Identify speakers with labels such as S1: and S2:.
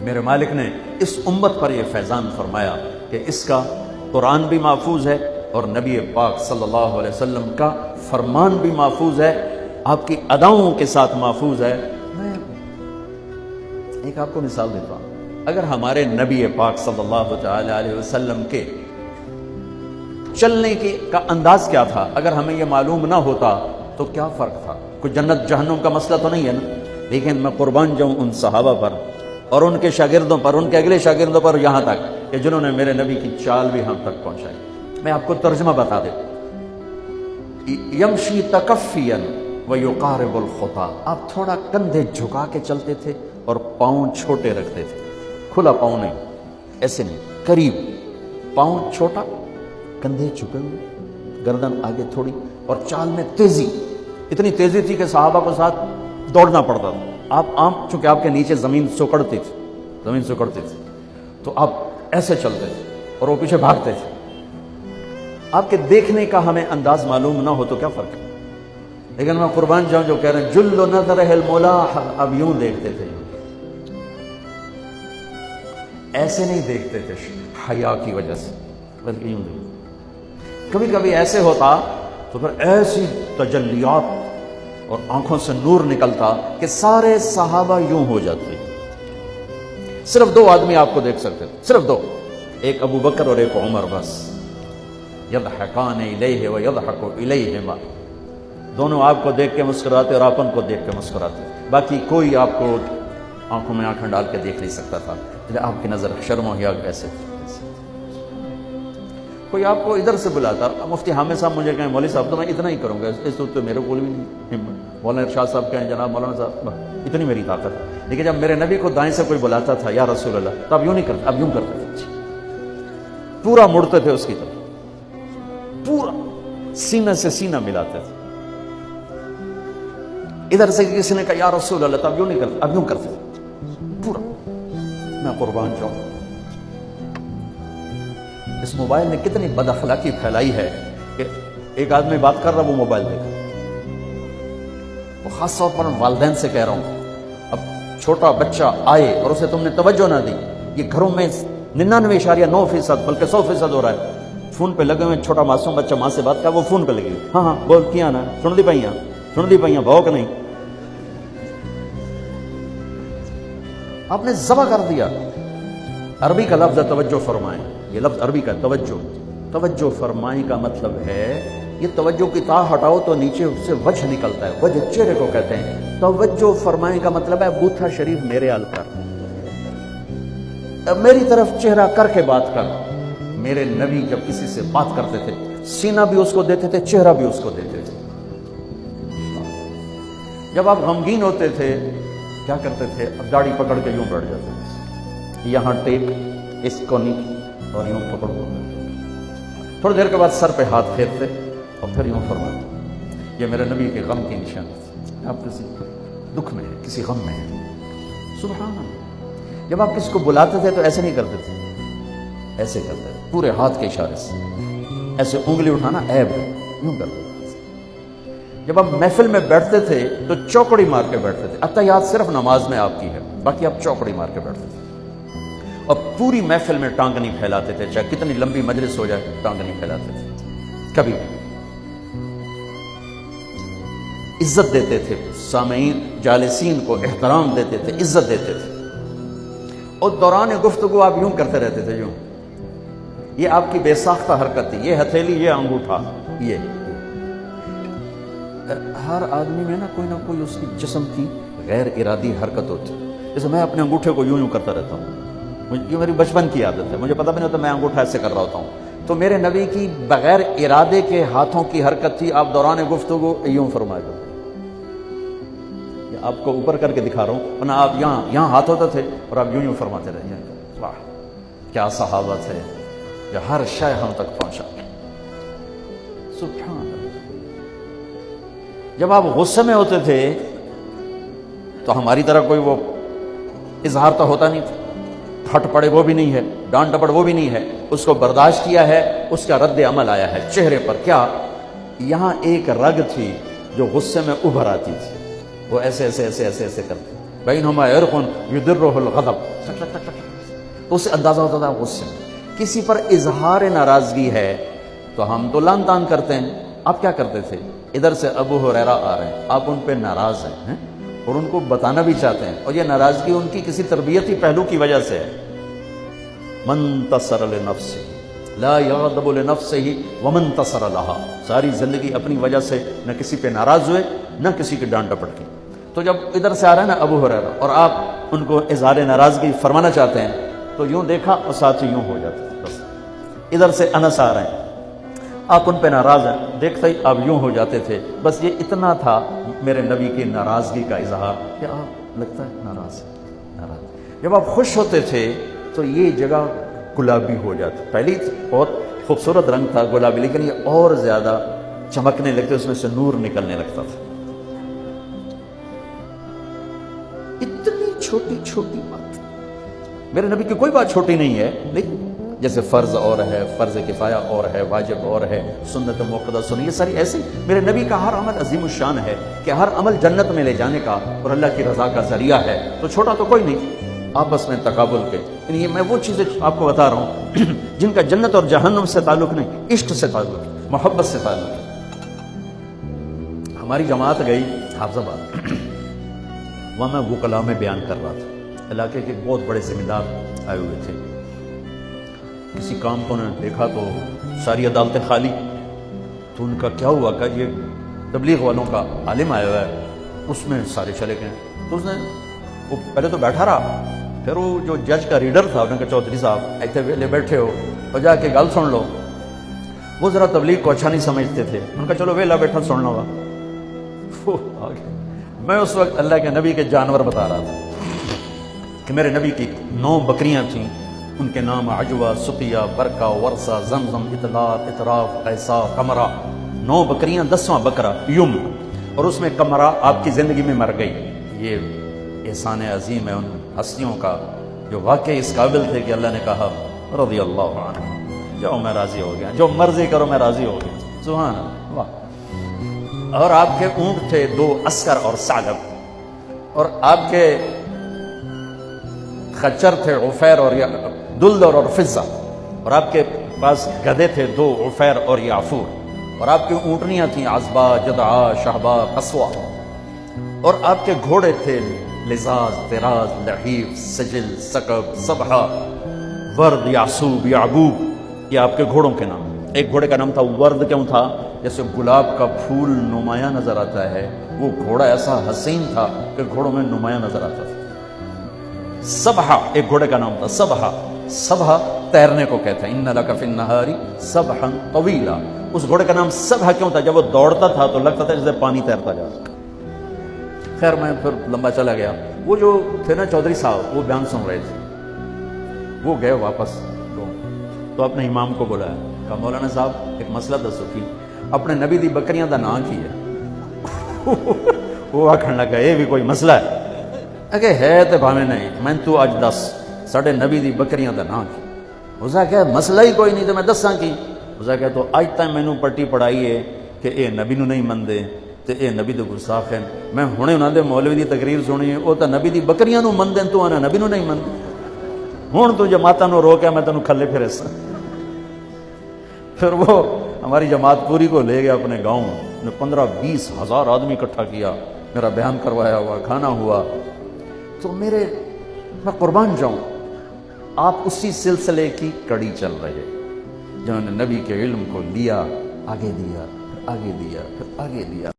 S1: میرے مالک نے اس امت پر یہ فیضان فرمایا کہ اس کا قرآن بھی محفوظ ہے اور نبی پاک صلی اللہ علیہ وسلم کا فرمان بھی محفوظ ہے، آپ کی اداؤں کے ساتھ محفوظ ہے۔ میں ایک آپ کو مثال دیتا ہوں، اگر ہمارے نبی پاک صلی اللہ تعالی علیہ وسلم کے چلنے کا انداز کیا تھا، اگر ہمیں یہ معلوم نہ ہوتا تو کیا فرق تھا؟ کوئی جنت جہنم کا مسئلہ تو نہیں ہے نا، لیکن میں قربان جاؤں ان صحابہ پر اور ان کے شاگردوں پر، ان کے اگلے شاگردوں پر، یہاں تک کہ جنہوں نے میرے نبی کی چال بھی ہم تک پہنچائی۔ میں آپ کو ترجمہ بتا دوں، یمشی تکفیا ویقارب الخطا، آپ تھوڑا کندھے جھکا کے چلتے تھے اور پاؤں چھوٹے رکھتے تھے، کھلا پاؤں نہیں، ایسے نہیں، قریب، پاؤں چھوٹا، کندھے جھکے ہوئے، گردن آگے تھوڑی، اور چال میں تیزی، اتنی تیزی تھی کہ صحابہ کو ساتھ دوڑنا پڑتا تھا۔ آپ چونکہ آپ کے نیچے زمین سکڑتی تھی تو آپ ایسے چلتے تھے اور وہ پیچھے بھاگتے تھے۔ آپ کے دیکھنے کا ہمیں انداز معلوم نہ ہو تو کیا فرق ہے؟ لیکن میں قربان جاؤں جو کہہ رہے ہیں جل نظرہ الملاح، اب یوں دیکھتے تھے، ایسے نہیں دیکھتے تھے حیا کی وجہ سے، بلکہ یوں دیکھتے۔ کبھی کبھی ایسے ہوتا تو پھر ایسی تجلیات اور آنکھوں سے نور نکلتا کہ سارے صحابہ یوں ہو جاتے۔ صرف دو آدمی آپ کو دیکھ سکتے تھے، صرف دو، ایک ابو بکر اور ایک عمر، بس۔ یضحکان الیہ ویضحک الیہما، دونوں آپ کو دیکھ کے مسکراتے اور آپ ان کو دیکھ کے مسکراتے، باقی کوئی آپ کو آنکھوں میں آنکھیں ڈال کے دیکھ نہیں سکتا تھا، آپ کی نظر شرم و حیا کیسے۔ کوئی آپ کو ادھر سے بلاتا، مفتی حامد صاحب مجھے کہیں مولوی صاحب تو میں اتنا ہی کروں گا، اس وقت تو میرے کو بھی نہیں ہمت، مولانا ارشاد صاحب کہیں جناب مولانا صاحب اتنی میری طاقت ہے، لیکن جب میرے نبی کو دائیں سے کوئی بلاتا تھا یا رسول اللہ تو اب یوں نہیں کرتے، اب یوں کرتے تھے، پورا مڑتے تھے اس کی طرف، پورا سینہ سے سینہ ملاتے تھے۔ ادھر سے کسی نے کہا یا رسول اللہ تو اب یوں نہیں کرتے، اب یوں کرتے تھے پورا۔ میں قربان جاؤں، اس موبائل نے کتنی بد اخلاقی پھیلائی ہے کہ ایک آدمی بات کر رہا وہ موبائل دیکھ رہا۔ وہ خاص طور پر والدین سے کہہ رہا ہوں، اب چھوٹا بچہ آئے اور اسے تم نے توجہ نہ دی، یہ گھروں میں 99.9% بلکہ 100% ہو رہا ہے، فون پہ لگے ہوئے، چھوٹا معصوم بچہ ماں سے بات کر، وہ فون پہ لگے ہوئے، ہاں بول کیا نا، سن دی پائیاں بھوک نہیں، آپ نے ذبح کر دیا۔ عربی کا لفظ ہے توجہ فرمائیں، یہ لفظ عربی کا توجہ فرمائیں کا مطلب ہے، یہ توجہ کی تا ہٹاؤ تو نیچے سے وجہ نکلتا ہے، وجہ چہرے کو کہتے ہیں۔ توجہ فرمائیں کا مطلب ہے بوتھا شریف میرے آل کر، میری طرف چہرہ کر کے بات کر۔ میرے نبی جب کسی سے بات کرتے تھے سینہ بھی اس کو دیتے تھے، چہرہ بھی اس کو دیتے تھے۔ جب آپ غمگین ہوتے تھے کیا کرتے تھے؟ اب داڑھی پکڑ کے یوں بیٹھ جاتے تھے، یہاں ٹیک، اس کو نہیں، اور یوں پکڑ کو، تھوڑی دیر کے بعد سر پہ ہاتھ پھیرتے اور پھر یوں فرماتے۔ یہ میرے نبی کے غم کی نشانی تھی، آپ کسی دکھ میں ہیں، کسی غم میں ہیں، سبحان اللہ۔ جب آپ کسی کو بلاتے تھے تو ایسے نہیں کرتے تھے، ایسے کرتے تھے، پورے ہاتھ کے اشارے سے، ایسے انگلی اٹھانا عیب ہے، یوں کرتے تھے۔ جب آپ محفل میں بیٹھتے تھے تو چوکڑی مار کے بیٹھتے تھے، اتحیات صرف نماز میں آپ کی ہے، باقی آپ چوکڑی مار کے بیٹھتے تھے، اور پوری محفل میں ٹانگ نہیں پھیلاتے تھے، چاہے کتنی لمبی مجلس ہو جائے ٹانگ نہیں پھیلاتے تھے کبھی بھی۔ عزت دیتے تھے سامعین، جالسین کو احترام دیتے تھے، عزت دیتے تھے، اور دوران گفتگو آپ یوں کرتے رہتے تھے، یوں۔ یہ آپ کی بے ساختہ حرکت تھی، یہ ہتھیلی، یہ انگوٹھا، یہ ہر آدمی میں کوئی نہ کوئی اس کی جسم کی غیر ارادی حرکت ہوتی ہے۔ جیسے میں اپنے انگوٹھے کو یوں کرتا رہتا ہوں، یہ میری بچپن کی عادت ہے، مجھے پتہ بھی نہیں ہوتا میں انگوٹھا ایسے کر رہا ہوتا ہوں، تو میرے نبی کی بغیر ارادے کے ہاتھوں کی حرکت تھی، آپ دوران گفتگو یوں فرمائے گا۔ آپ کو اوپر کر کے دکھا رہا ہوں، ورنہ آپ یہاں ہاتھ ہوتا تھے اور آپ یوں فرماتے رہے۔ واہ کیا صحابہ تھے جو ہر شے ہم تک پہنچا، سبحان اللہ۔ جب آپ غصے میں ہوتے تھے تو ہماری طرح کوئی وہ اظہار تو ہوتا نہیں تھا، پھٹ پڑے وہ بھی نہیں ہے، ڈانٹ ڈپٹ وہ بھی نہیں ہے، اس کو برداشت کیا ہے، اس کا رد عمل آیا ہے چہرے پر۔ کیا؟ یہاں ایک رگ تھی جو غصے میں ابھر آتی تھی، وہ ایسے ایسے ایسے ایسے ایسے کرتے، بینہما عرق یدرہ الغضب، تو اسے اندازہ ہوتا تھا غصے میں. کسی پر اظہار ناراضگی ہے تو ہم تو لان تان کرتے ہیں. آپ کیا کرتے تھے؟ ادھر سے ابو ہریرہ آ رہے ہیں، آپ ان پہ ناراض ہیں اور ان کو بتانا بھی چاہتے ہیں، اور یہ ناراضگی ان کی کسی تربیتی پہلو کی وجہ سے ہے. من انتصر لنفسه لا یغضب لنفسه ومن انتصر لها. ساری زندگی اپنی وجہ سے نہ کسی پہ ناراض ہوئے نہ کسی کی ڈانٹ ڈپٹ کی. تو جب ادھر سے آ رہا ہے نا ابو ہریرہ اور آپ ان کو اظہار ناراضگی فرمانا چاہتے ہیں تو یوں دیکھا اور ساتھ ہی یوں ہو جاتا ہے. بس ادھر سے انس آ رہے ہیں، آپ ان پہ ناراض ہیں، دیکھتے ہی آپ یوں ہو جاتے تھے. بس یہ اتنا تھا میرے نبی کی ناراضگی کا اظہار کہ آپ لگتا ہے ناراض. جب آپ خوش ہوتے تھے تو یہ جگہ گلابی ہو جاتی. پہلی بہت خوبصورت رنگ تھا گلابی، لیکن یہ اور زیادہ چمکنے لگتے، اس میں سے نور نکلنے لگتا تھا. اتنی چھوٹی چھوٹی بات، میرے نبی کی کوئی بات چھوٹی نہیں ہے، لیکن جیسے فرض اور ہے، فرض کفایہ اور ہے، واجب اور ہے، سنت موقدہ سنی، یہ ساری ایسی. میرے نبی کا ہر عمل عظیم الشان ہے کہ ہر عمل جنت میں لے جانے کا اور اللہ کی رضا کا ذریعہ ہے. تو چھوٹا تو کوئی نہیں. آپس میں تقابل کے، یعنی میں وہ چیزیں آپ کو بتا رہا ہوں جن کا جنت اور جہنم سے تعلق نہیں، عشق سے تعلق ہے، محبت سے تعلق ہے. ہماری جماعت گئی حافظ آباد، وہاں میں وہ کلام میں بیان کر رہا تھا. علاقے کے بہت بڑے ذمہ دار آئے ہوئے تھے. کسی کام کو انہوں نے دیکھا تو ساری عدالتیں خالی. تو ان کا کیا ہوا کہ یہ تبلیغ والوں کا عالم آیا ہوا ہے، اس میں سارے چلے گئے. تو اس نے وہ پہلے تو بیٹھا رہا، پھر وہ جو جج کا ریڈر تھا انہوں نے کہا چودھری صاحب ایسے ویلے بیٹھے ہو اور جا کے گل سن لو. وہ ذرا تبلیغ کو اچھا نہیں سمجھتے تھے. ان کا چلو ویلا بیٹھا سن لو گا. میں اس وقت اللہ کے نبی کے جانور بتا رہا تھا کہ میرے نبی کی 9 بکریاں تھیں، ان کے نام عجوہ، سقیہ، برکہ، ورثہ، زمزم، اطلاق، اطراف، قیسا، قمرہ. 9 بکریاں، 10واں بکرا یم، اور اس میں قمرہ آپ کی زندگی میں مر گئی. یہ احسان عظیم ہے ان ہستیوں کا جو واقعی اس قابل تھے کہ اللہ نے کہا رضی اللہ عنہ، جاؤ میں راضی ہو گیا، جو مرضی کرو میں راضی ہو گیا. سبحان اللہ. واہ. اور آپ کے اونٹ تھے 2 عسکر اور ثعلب، اور آپ کے خچر تھے عفیر اور دلدر اور فضہ، اور آپ کے پاس گدھے تھے 2 عفیر اور یعفور، اور آپ کی اونٹنیاں تھیں عزبہ، جدعا، شہبہ، قصوہ، اور آپ کے گھوڑے تھے لزاز، طراز، لحیف، سجل، سکب، صبحہ، ورد، یعصوب، یعقوب. یہ آپ کے گھوڑوں کے نام. ایک گھوڑے کا نام تھا ورد. کیوں تھا؟ جیسے گلاب کا پھول نمایاں نظر آتا ہے، وہ گھوڑا ایسا حسین تھا کہ گھوڑوں میں نمایاں نظر آتا تھا. صبحہ ایک گھوڑے کا نام تھا. صبحہ، صبحہ تیرنے کو کہتے ہیں. ان لک فی النہار صبحا طویلا. اس گھوڑے کا نام صبحہ کیوں تھا؟ جب وہ دوڑتا تھا تو لگتا تھا جیسے پانی تیرتا جا رہا. خیر میں پھر لمبا چلا گیا. وہ جو تھے نا چودھری صاحب، وہ بیان سن رہے تھے. وہ گئے واپس تو اپنے امام کو بلایا، کہا مولانا صاحب ایک مسئلہ دسو کی اپنے نبی دی بکریاں دا نام کی ہے. وہ آکھن لگا یہ بھی کوئی مسئلہ ہے؟ اگے ہے تے بھاویں نہیں، میں تو اج دس ساڈے نبی دی بکریاں دا نام کی. اسا کہ مسئلہ ہی کوئی نہیں تے میں دساں کی. اسا کہ تو اج تک مینوں پٹی پڑھائی ہے کہ اے نبی نو نہیں مندے تے اے نبی دے گستاخ ہیں. میں ہنے انہاں دے مولوی دی تقریر سنی ہے، او تا نبی دی بکریاں نو مندے تو انا نبی نو نہیں مندے. ہن تو جماعتاں نو روکیا میں تینوں کھلے پھر اس. پھر وہ ہماری جماعت پوری کو لے گیا اپنے گاؤں نے. 15-20 ہزار آدمی اکٹھا کیا، میرا بیان کروایا ہوا، کھانا ہوا. تو میں قربان جاؤں، آپ اسی سلسلے کی کڑی چل رہے جنہوں نے نبی کے علم کو لیا، آگے دیا، پھر آگے دیا، پھر آگے دیا.